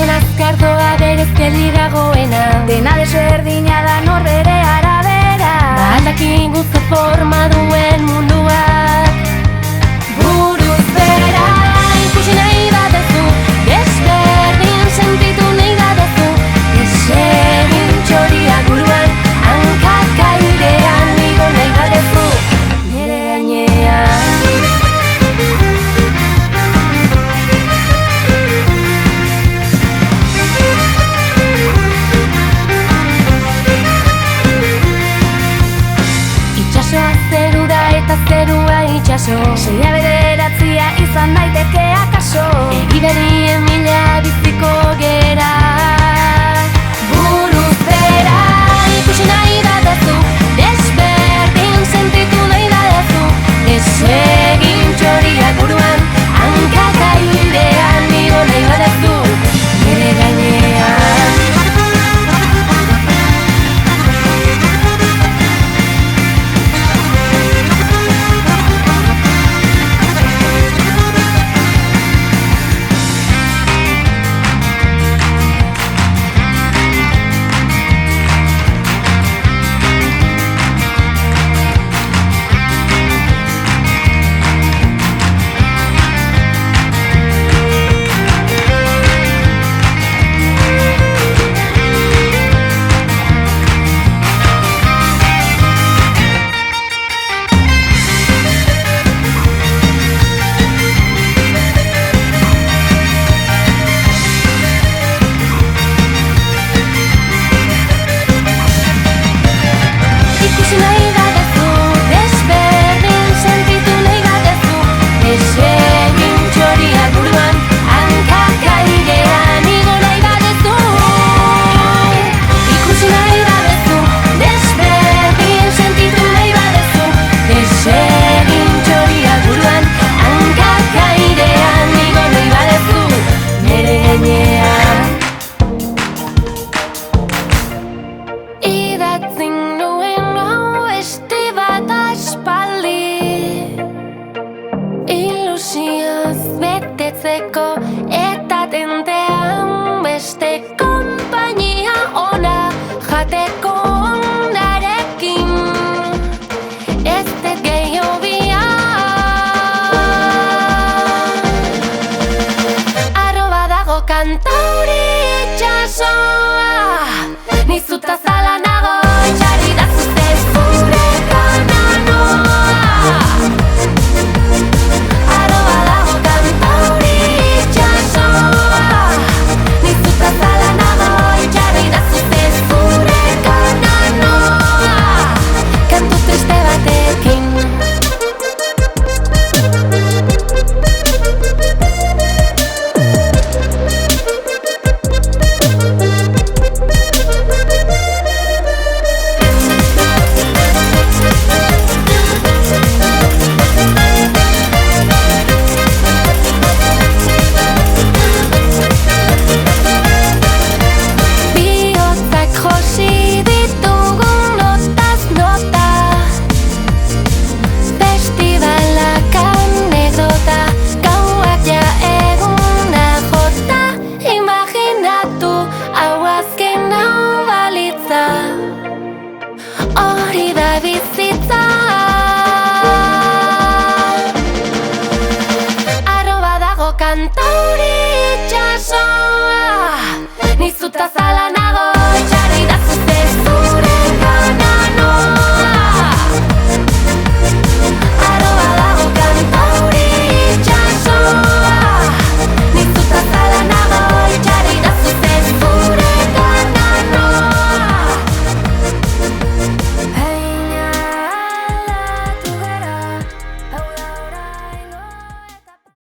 Gizon azkardoa berez geldi dagoena, Dena desberdina da norbere arabera. Aldakin guzti forma duen munduak buruz bera ikusi nahi baduzu, desberdin sentitu nahi baduzu, desegin txoriak buruan, hankak airean igo nahi baduzu, nire gainean. Itxasoa zeru da eta zerua itxaso, Seia bederatzia izan daiteke akaso. Egiberien mila biziko gera buruz bera ikusi nahi baduzu, desberdin sentitu nahi baduzu, desegin txoriak buruan, hankak airean igo nahi baduzu, nire gainean. Ikusi nahi baduzu, desberdin sentitu nahi baduzu, desegin txoriak buruan, hankak airean igo nahi baduzu. Ikusi nahi baduzu, desberdin sentitu nahi baduzu, desegin txoriak buruan, hankak airean igo nahi baduzu, nire gainean. Idatzin nuen abesti bat aspaldi, ilusioz betetzeko eta tentean beste konpainia ona jateko ondarekin. Ez dut gehiago bihar, arroba dago kantauri itxasoa, nizuta zala nago itxarri da zuzte zure kananoa. Arroba dago kantauri itxasoa, nizuta zala nago itxarri da zuzte zure kananoa. Kantu triste batekin. Bihotzak josi ditugun notaz nota, festibalak anekdota, gauak ja eguna jota, imaginatu hau azken hau balitza, hori da bizitza. Arroba dago kantauri itxasoa, nizuta